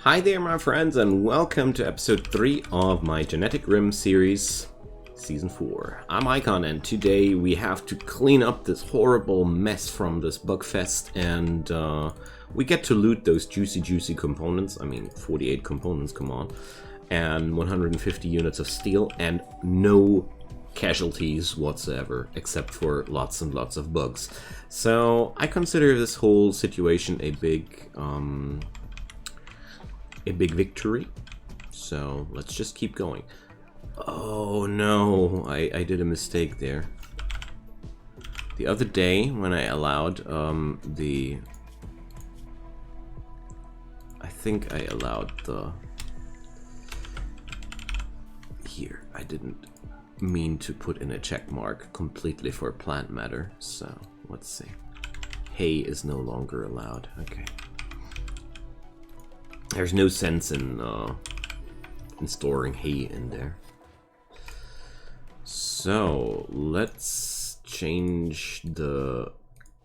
Hi there my friends and welcome to episode 3 of my GeneticRim series, season 4. I'm Icon and today we have to clean up this horrible mess from this bugfest and we get to loot those juicy components. I mean 48 components, come on. And 150 units of steel and no casualties whatsoever except for lots and lots of bugs. So I consider this whole situation a big victory, so let's just keep going. Oh no, I did a mistake there. The other day when I allowed here, I didn't mean to put in a check mark completely for plant matter, so let's see. Hay is no longer allowed, okay. There's no sense in storing hay in there. So let's change the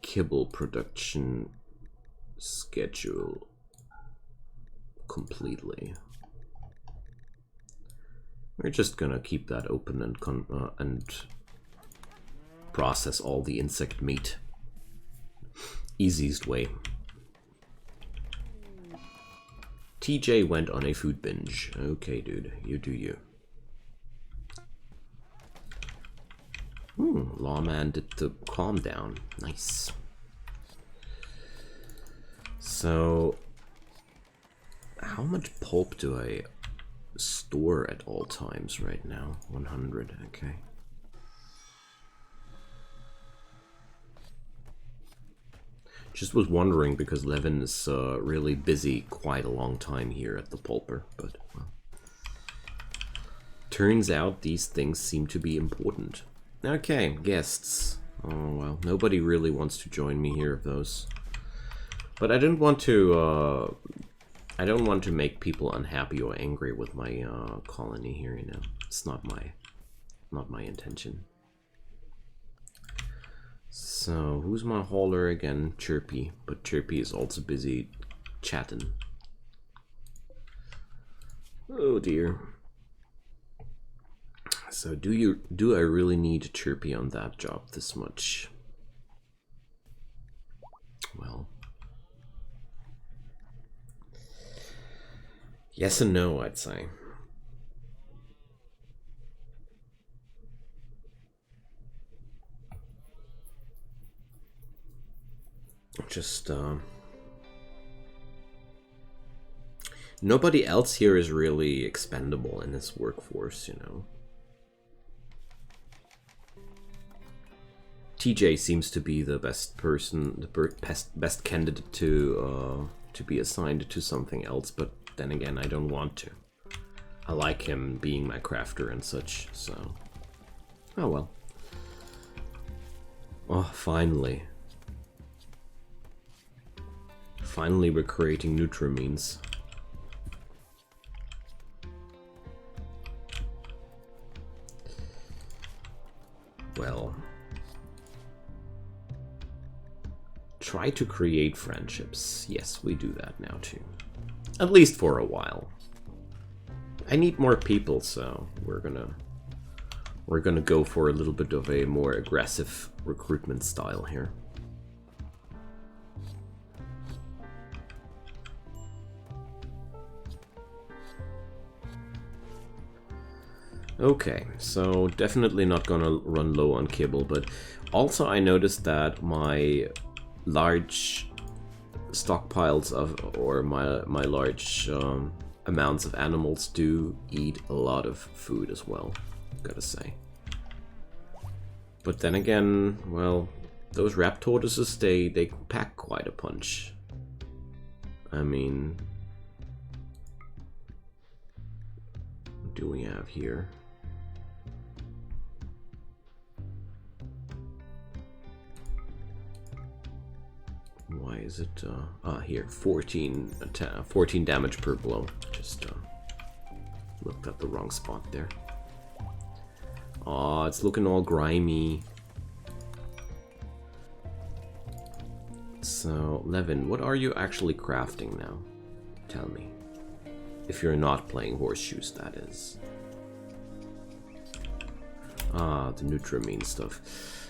kibble production schedule completely. We're just gonna keep that open and process all the insect meat. Easiest way. TJ went on a food binge. Okay, dude, you do you. Lawman did the calm down. Nice. So, how much pulp do I store at all times right now? 100, okay. Just was wondering because Levin is really busy quite a long time here at the pulper, but well. Turns out these things seem to be important. Okay, guests. Oh well, nobody really wants to join me here of those. But I don't want to make people unhappy or angry with my colony here, you know. It's not my intention. So, who's my hauler again? Chirpy. But Chirpy is also busy chatting. Oh dear. So, do I really need Chirpy on that job this much? Well. Yes and no, I'd say. Just nobody else here is really expendable in this workforce, you know. TJ seems to be the best person, the best candidate to be assigned to something else, but then again, I don't want to. I like him being my crafter and such, so oh well. Oh, finally. Finally, we're creating nutrimines. Well, try to create friendships. Yes, we do that now too. At least for a while. I need more people, so we're gonna go for a little bit of a more aggressive recruitment style here. Okay, so definitely not gonna run low on kibble, but also I noticed that my large stockpiles of, or my large amounts of animals do eat a lot of food as well, gotta say. But then again, well, those rap tortoises, they pack quite a punch. I mean, what do we have here? Why is it, here, 14 damage per blow. Just, looked at the wrong spot there. Aw, it's looking all grimy. So, Levin, what are you actually crafting now? Tell me. If you're not playing horseshoes, that is. Ah, the Nutrimine stuff.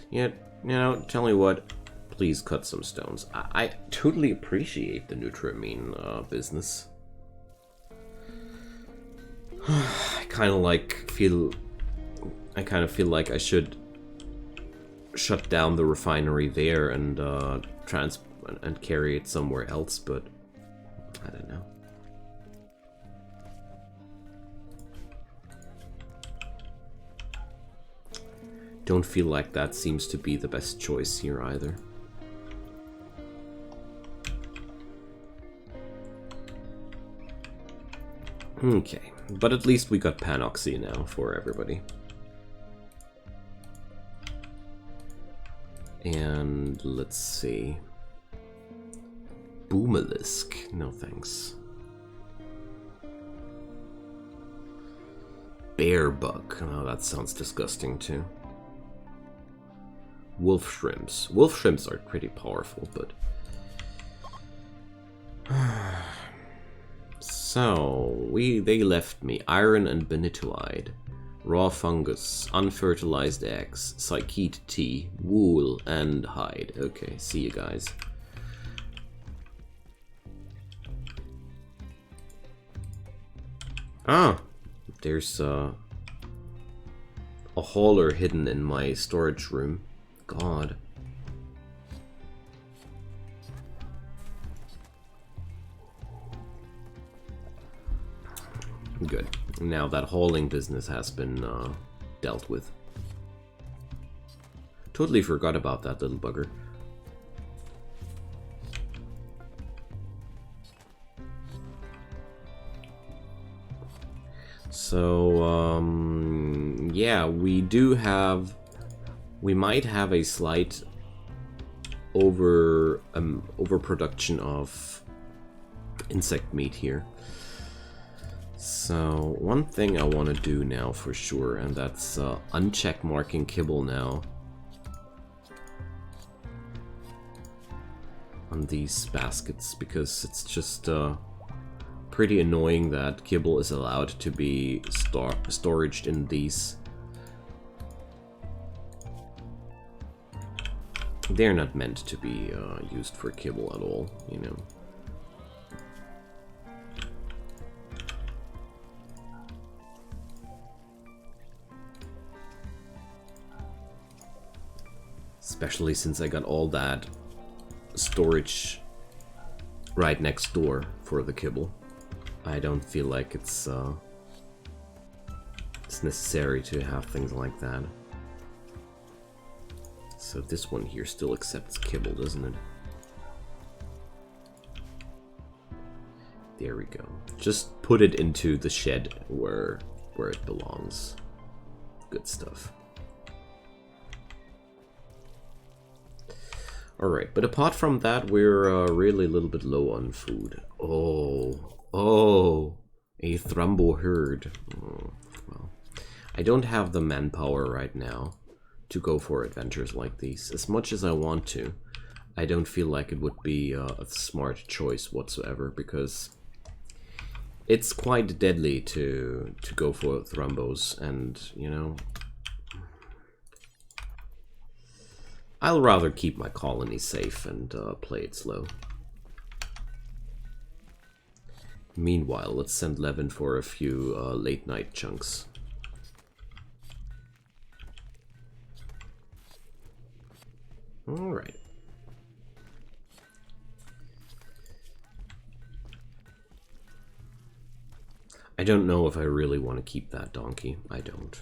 Yeah, you know, tell me what, please cut some stones. I totally appreciate the Nutrimine business. I kind of feel like I should shut down the refinery there and carry it somewhere else, but I don't know. Don't feel like that seems to be the best choice here either. Okay, but at least we got Panoxy now for everybody. And let's see. Boomalisk, no thanks. Bear bug, oh that sounds disgusting too. Wolf shrimps. Wolf shrimps are pretty powerful, but... So, they left me iron and benitoide, raw fungus, unfertilized eggs, psychete tea, wool, and hide. Okay, see you guys. Ah, there's a hauler hidden in my storage room. God. Good. Now that hauling business has been dealt with. Totally forgot about that little bugger. So, yeah, we might have a slight overproduction of insect meat here. So one thing I want to do now for sure, and that's uncheck marking kibble now on these baskets, because it's just pretty annoying that kibble is allowed to be storaged in these. They're not meant to be used for kibble at all, you know. Especially since I got all that storage right next door for the kibble. I don't feel like it's necessary to have things like that. So this one here still accepts kibble, doesn't it? There we go. Just put it into the shed where it belongs. Good stuff. Alright, but apart from that, we're really a little bit low on food. Oh, a Thrumbo herd. Oh, well, I don't have the manpower right now to go for adventures like these. As much as I want to, I don't feel like it would be a smart choice whatsoever, because it's quite deadly to go for Thrumbos, and, you know, I'll rather keep my colony safe and play it slow. Meanwhile, let's send Levin for a few late night chunks. Alright. I don't know if I really want to keep that donkey. I don't.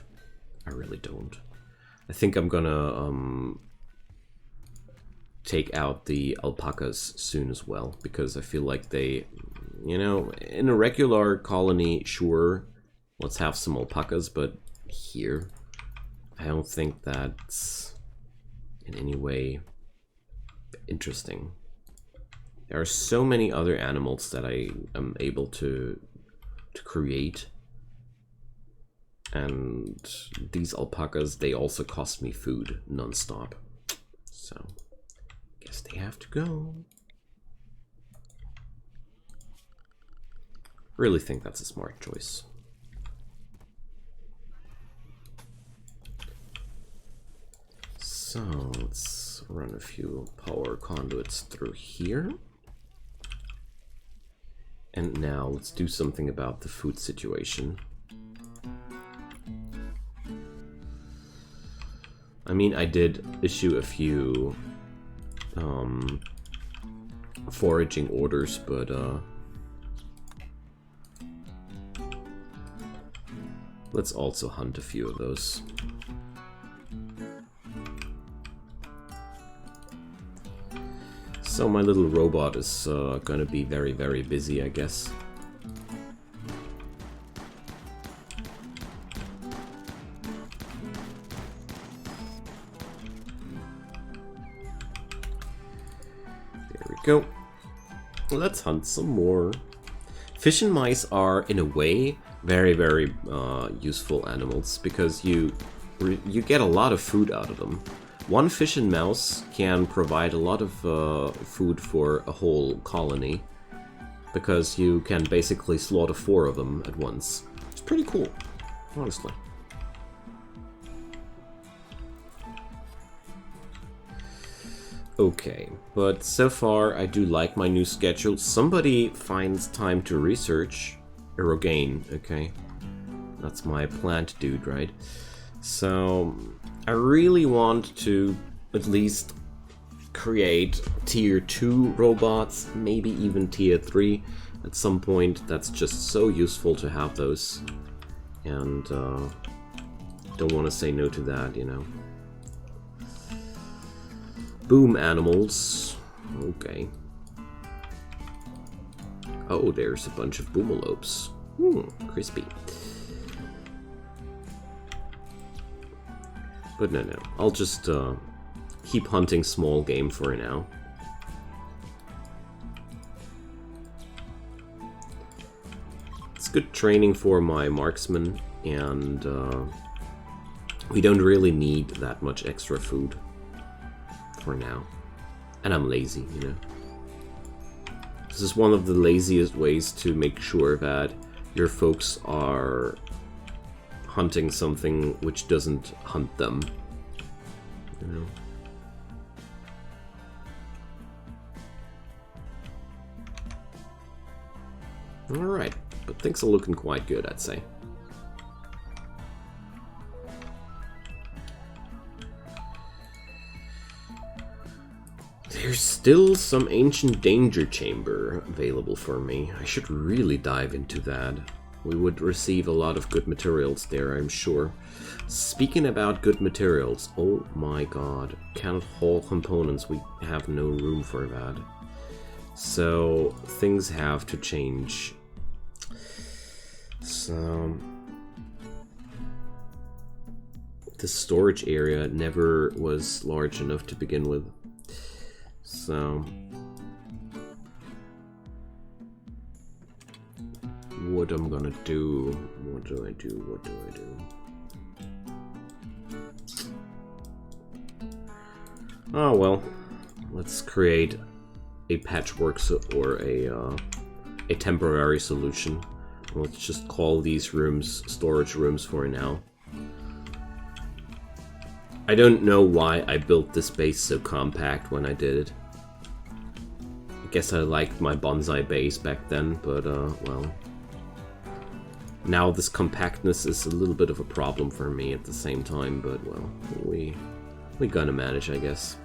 I really don't. I think I'm gonna take out the alpacas soon as well, because I feel like they, you know, in a regular colony, sure, let's have some alpacas, but here, I don't think that's in any way interesting. There are so many other animals that I am able to create, and these alpacas, they also cost me food non-stop, so guess they have to go. Really think that's a smart choice. So let's run a few power conduits through here. And now let's do something about the food situation. I mean, I did issue a few foraging orders, but let's also hunt a few of those. So my little robot is gonna be very, very busy, I guess. There we go. Let's hunt some more. Fish and mice are, in a way, very, very useful animals because you get a lot of food out of them. One fish and mouse can provide a lot of food for a whole colony because you can basically slaughter 4 of them at once. It's pretty cool, honestly. Okay, but so far I do like my new schedule. Somebody finds time to research Rogaine, okay? That's my plant dude, right? So I really want to at least create tier 2 robots, maybe even tier 3 at some point. That's just so useful to have those. And don't want to say no to that, you know. Boom animals. Okay. Oh, there's a bunch of boomalopes. Crispy. But no, I'll just keep hunting small game for now. It's good training for my marksman, and we don't really need that much extra food for now. And I'm lazy, you know. This is one of the laziest ways to make sure that your folks are hunting something which doesn't hunt them, you know. Alright, but things are looking quite good, I'd say. There's still some ancient danger chamber available for me. I should really dive into that. We would receive a lot of good materials there, I'm sure. Speaking about good materials, oh my god, cannot haul components, we have no room for that. So, things have to change. So, the storage area never was large enough to begin with. So, what I'm gonna do? What do I do? What do I do? Oh well, let's create a patchwork or a temporary solution. Let's just call these rooms storage rooms for now. I don't know why I built this base so compact when I did it. I guess I liked my bonsai base back then, but well. Now this compactness is a little bit of a problem for me at the same time, but well, we gonna manage, I guess.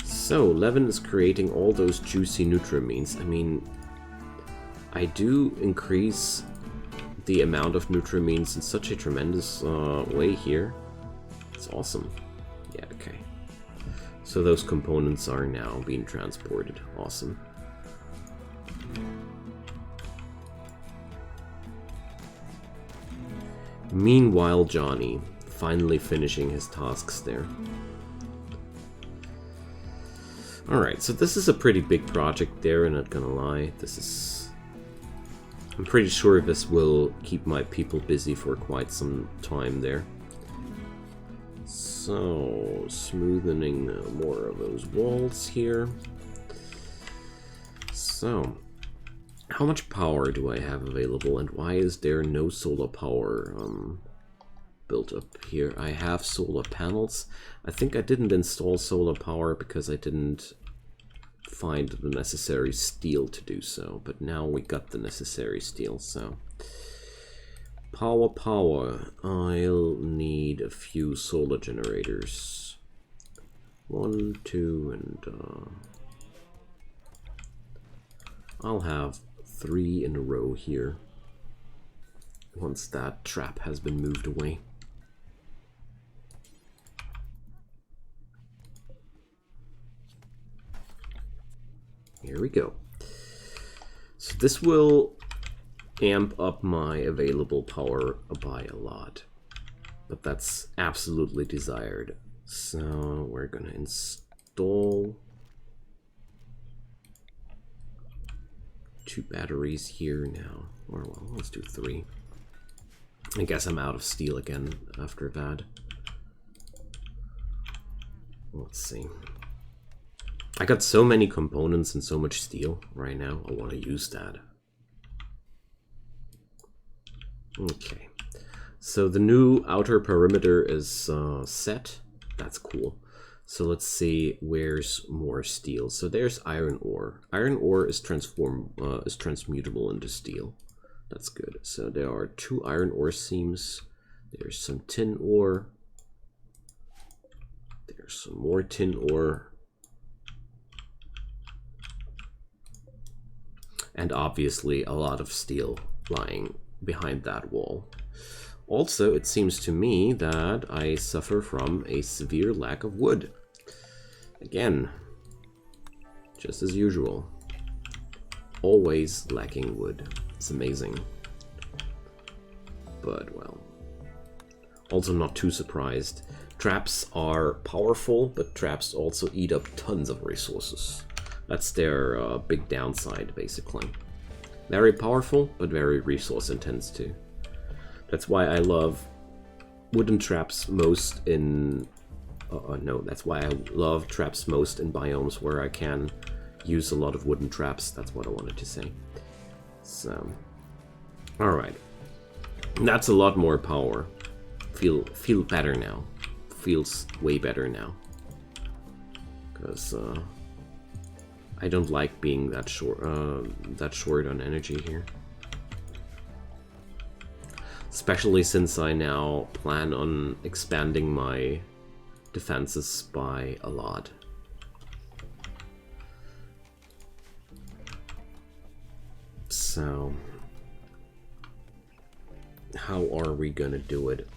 So, Levin is creating all those juicy nutrimines. I mean, I do increase the amount of nutrimines in such a tremendous way here. It's awesome. Yeah, okay. So those components are now being transported. Awesome. Meanwhile, Johnny, finally finishing his tasks there. Alright, so this is a pretty big project there, I'm not gonna lie. This is... I'm pretty sure this will keep my people busy for quite some time there. So, smoothing more of those walls here. So, how much power do I have available, and why is there no solar power built up here? I have solar panels. I think I didn't install solar power because I didn't find the necessary steel to do so, but now we got the necessary steel, so power. I'll need a few solar generators. 1, 2, and I'll have 3 in a row here once that trap has been moved away. Here we go. So this will amp up my available power by a lot, but that's absolutely desired. So we're gonna install 2 batteries here now, or well, let's do 3. I guess I'm out of steel again after that. Let's see. I got so many components and so much steel right now. I want to use that. Okay. So the new outer perimeter is set. That's cool. So let's see where's more steel. So there's iron ore. Iron ore is transmutable into steel. That's good. So there are 2 iron ore seams. There's some tin ore. There's some more tin ore. And obviously a lot of steel lying behind that wall. Also, it seems to me that I suffer from a severe lack of wood. Again, just as usual. Always lacking wood. It's amazing. But, well, also not too surprised. Traps are powerful, but traps also eat up tons of resources. That's their big downside, basically. Very powerful, but very resource intense too. That's why I love wooden traps most in... no, that's why I love traps most in biomes where I can use a lot of wooden traps. That's what I wanted to say. So, alright. That's a lot more power. Feel better now. Feels way better now. Because, I don't like being that short on energy here. Especially since I now plan on expanding my defenses by a lot. So, how are we gonna do it?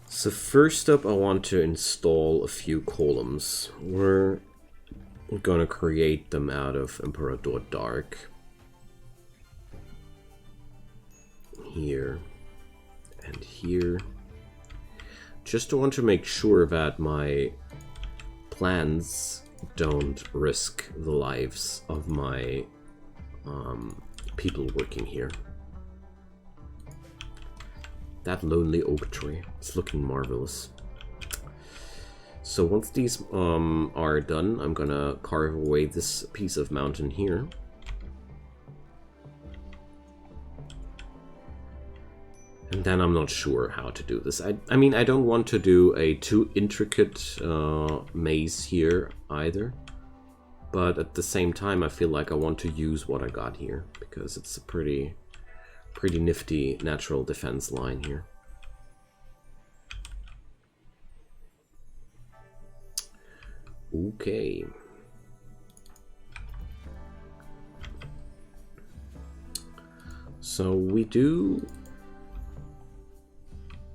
So first up, I want to install a few columns. We're gonna create them out of Emperador Dark. Here and here. Just want to make sure that my plans don't risk the lives of my people working here. That lonely oak tree. It's looking marvelous. So once these are done, I'm gonna carve away this piece of mountain here. And then I'm not sure how to do this. I mean, I don't want to do a too intricate maze here either. But at the same time, I feel like I want to use what I got here, because it's a pretty nifty natural defense line here. Okay. So we do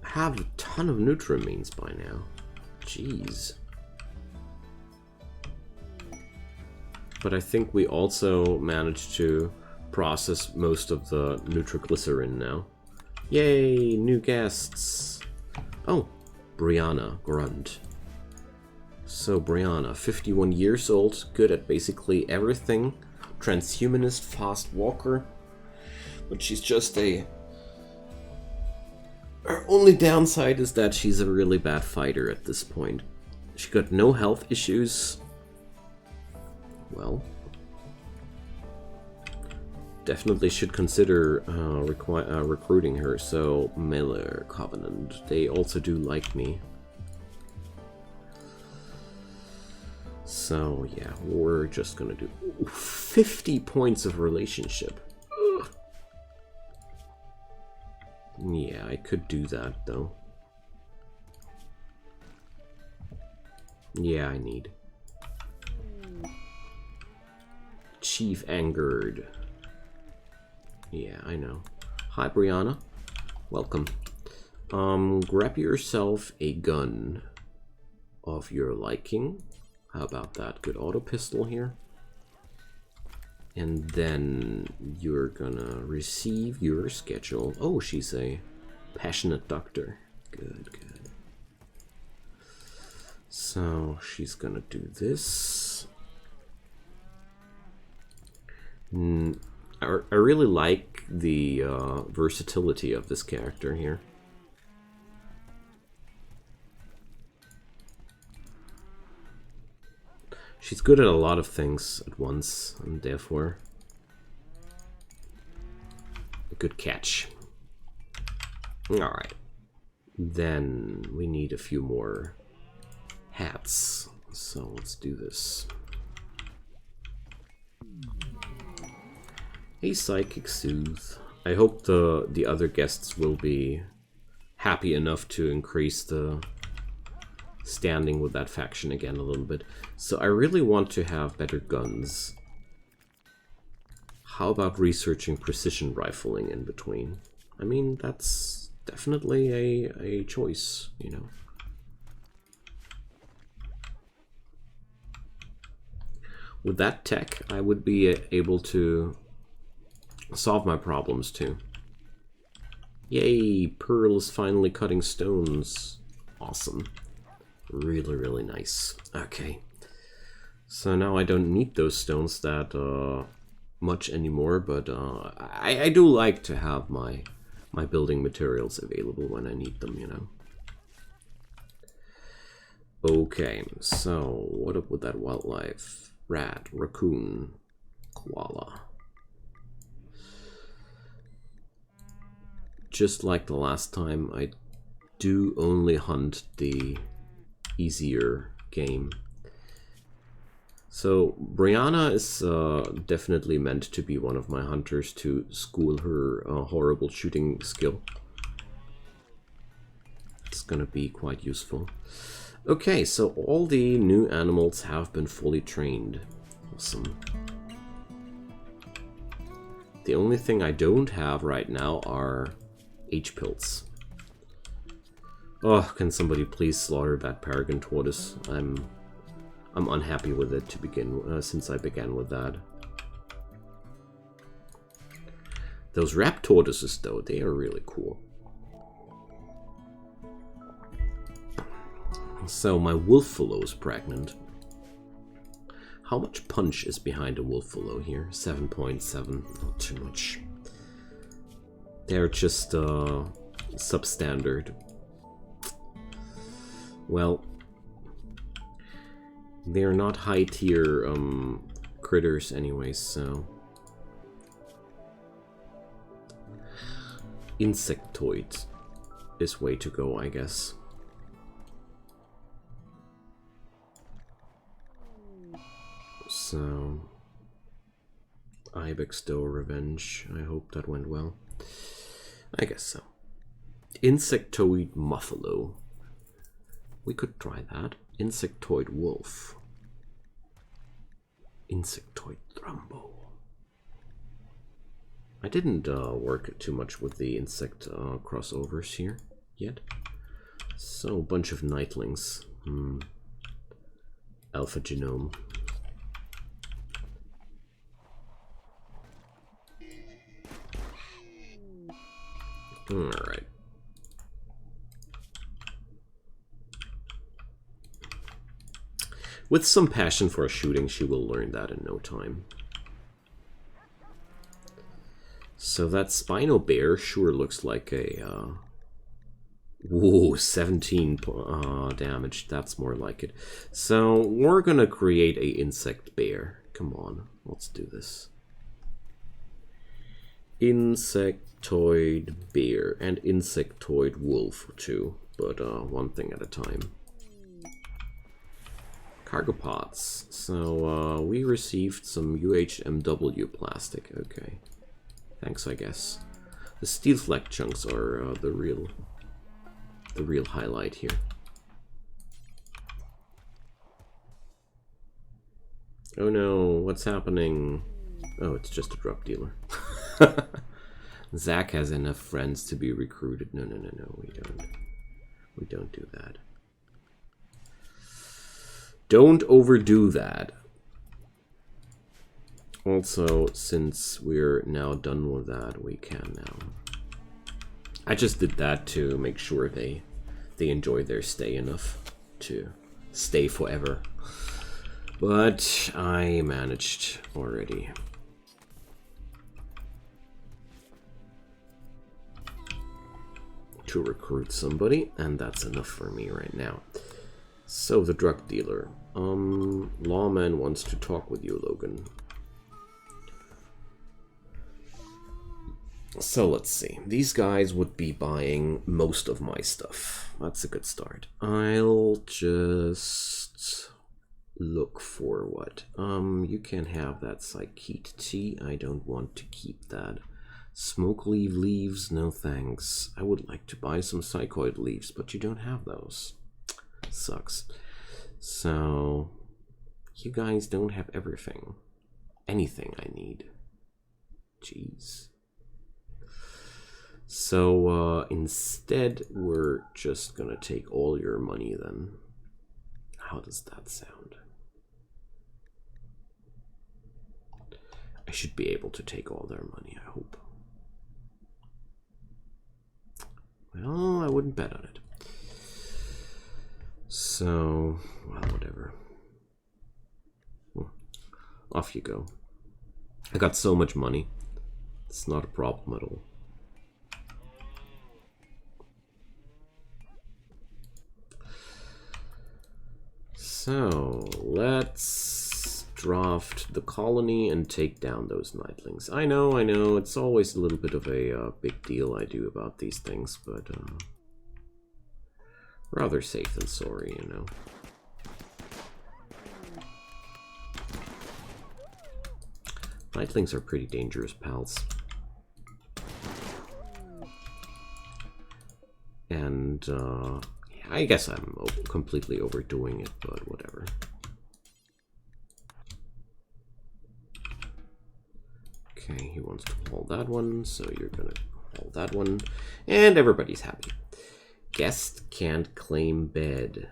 have a ton of nutrimines by now. Jeez. But I think we also managed to process most of the nitroglycerin now. Yay, new guests. Oh, Brianna Grunt. So Brianna, 51 years old, good at basically everything. Transhumanist, fast walker. But she's just her only downside is that she's a really bad fighter at this point. She got no health issues. Well, definitely should consider recruiting her. So, Miller Covenant, they also do like me. So, yeah, we're just gonna do 50 points of relationship. Ugh. Yeah, I could do that, though. Yeah, I need. Chief angered. Yeah, I know. Hi, Brianna. Welcome. Grab yourself a gun of your liking. How about that? Good auto pistol here. And then you're gonna receive your schedule. Oh, she's a passionate doctor. Good, good. So she's gonna do this. I really like the versatility of this character here. She's good at a lot of things at once, and therefore a good catch. Alright. Then we need a few more hats. So let's do this. A Psychic Soothe. I hope the other guests will be happy enough to increase the standing with that faction again a little bit. So I really want to have better guns. How about researching precision rifling in between? I mean, that's definitely a choice, you know. With that tech, I would be able to solve my problems too. Yay, Pearl is finally cutting stones. Awesome. Really, really nice. Okay. So now I don't need those stones that much anymore, but I do like to have my building materials available when I need them, you know. Okay, so what up with that wildlife? Rat, raccoon, koala. Just like the last time, I do only hunt the easier game. So Brianna is definitely meant to be one of my hunters to school her horrible shooting skill. It's gonna be quite useful. Okay, so all the new animals have been fully trained. Awesome. The only thing I don't have right now are H-pills. Oh, can somebody please slaughter that Paragon tortoise? I'm unhappy with it to begin since I began with that. Those rap tortoises, though, they are really cool. So my wolfalo is pregnant. How much punch is behind a wolfalo here? 7.7, not too much. They're just substandard. Well, they're not high tier critters anyway, so insectoid is way to go, I guess. So Ibex Doe Revenge, I hope that went well. I guess so. Insectoid Muffalo. We could try that. Insectoid Wolf. Insectoid Thrumbo. I didn't work too much with the insect crossovers here yet. So, a bunch of nightlings. Alpha genome. Alright. With some passion for shooting, she will learn that in no time. So that Spino Bear sure looks like a Ooh, 17 damage. That's more like it. So we're gonna create a insect bear. Come on, let's do this. Insectoid bear and insectoid wolf too, but one thing at a time. Cargo pods. So we received some UHMW plastic. Okay, thanks, I guess. The steel flake chunks are the real highlight here. Oh no, what's happening? Oh, it's just a drug dealer. Zach has enough friends to be recruited. No, we don't. We don't do that. Don't overdo that. Also, since we're now done with that, we can now. I just did that to make sure they enjoy their stay enough to stay forever. But I managed already. To recruit somebody, and that's enough for me right now. So the drug dealer. Lawman wants to talk with you, Logan. So let's see. These guys would be buying most of my stuff. That's a good start. I'll just look for what? You can have that psychete tea. I don't want to keep that. Smoke leaves, no thanks. I would like to buy some psychoid leaves, but you don't have those. Sucks. So, you guys don't have everything. Anything I need. Jeez. So, instead, we're just gonna take all your money then. How does that sound? I should be able to take all their money, I hope. Well, I wouldn't bet on it. So, well, whatever. Well, off you go. I got so much money. It's not a problem at all. So, let's draft the colony and take down those nightlings. I know, it's always a little bit of a big deal I do about these things, but rather safe than sorry, you know. Nightlings are pretty dangerous pals. And I guess I'm completely overdoing it, but whatever. Okay, he wants to haul that one, so you're gonna haul that one, and everybody's happy. Guest can't claim bed.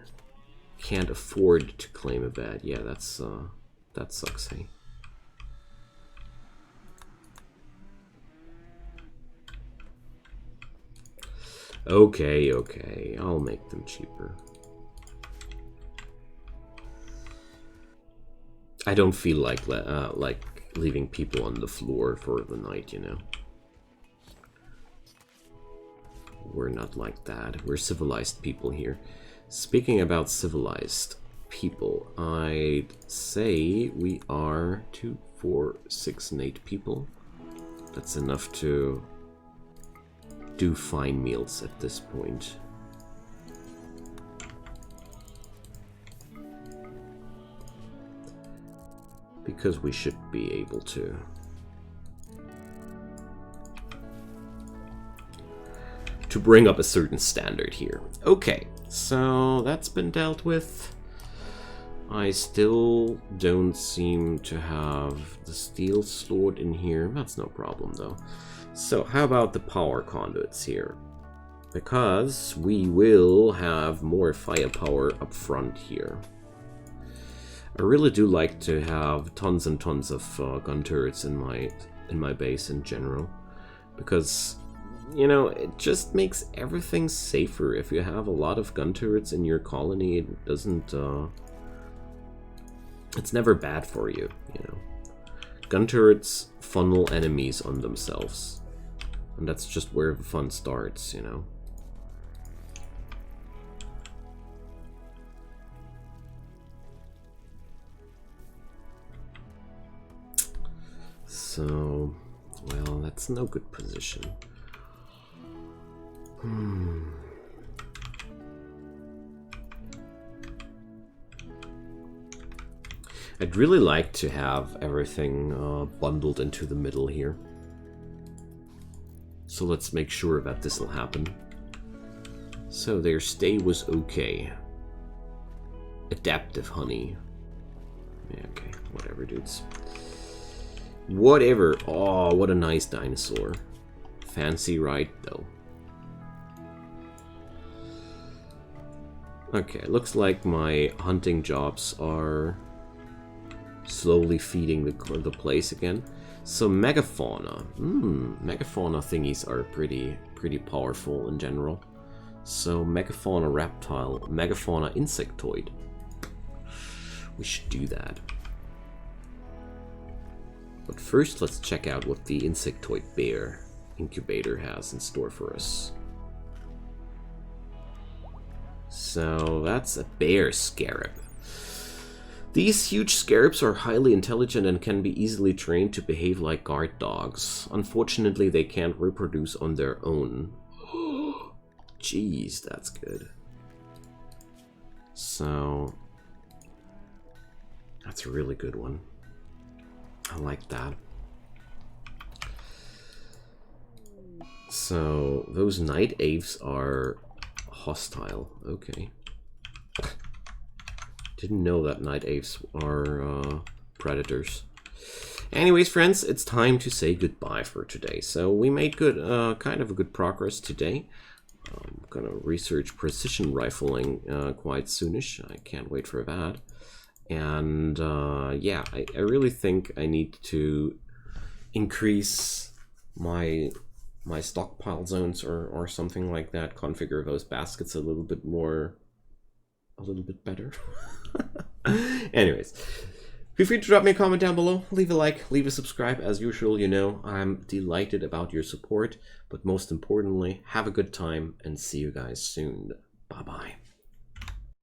Can't afford to claim a bed. Yeah, that's that sucks, hey. Okay, I'll make them cheaper. I don't feel like leaving people on the floor for the night, you know. We're not like that. We're civilized people here. Speaking about civilized people, I'd say we are 2, 4, 6, and 8 people. That's enough to do fine meals at this point. Because we should be able to. To bring up a certain standard here. Okay, so that's been dealt with. I still don't seem to have the steel stored in here. That's no problem though. So how about the power conduits here? Because we will have more firepower up front here. I really do like to have tons and tons of gun turrets in my base in general, because you know, it just makes everything safer. If you have a lot of gun turrets in your colony, it doesn't it's never bad for you, you know. Gun turrets funnel enemies on themselves, and that's just where the fun starts, you know. So, well, that's no good position. I'd really like to have everything bundled into the middle here. So let's make sure that this will happen. So their stay was okay. Adaptive honey. Yeah, okay, whatever, dudes. Whatever. Oh, what a nice dinosaur. Fancy, right, though. Okay, looks like my hunting jobs are slowly feeding the place again. So Megafauna. Megafauna thingies are pretty powerful in general. So Megafauna reptile, Megafauna insectoid. We should do that. But first, let's check out what the insectoid bear incubator has in store for us. So that's a Bearscarab. These huge scarabs are highly intelligent and can be easily trained to behave like guard dogs. Unfortunately, they can't reproduce on their own. Jeez, that's good. So that's a really good one. I like that. So those night aves are hostile. Okay. Didn't know that night aves are predators. Anyways, friends, it's time to say goodbye for today. So we made good, kind of a good progress today. I'm gonna research precision rifling quite soonish. I can't wait for that. And yeah, I really think I need to increase my stockpile zones or something like that. Configure those baskets a little bit more, a little bit better. Anyways, feel free to drop me a comment down below, leave a like, leave a subscribe. As usual, you know, I'm delighted about your support, but most importantly, have a good time and see you guys soon. Bye bye.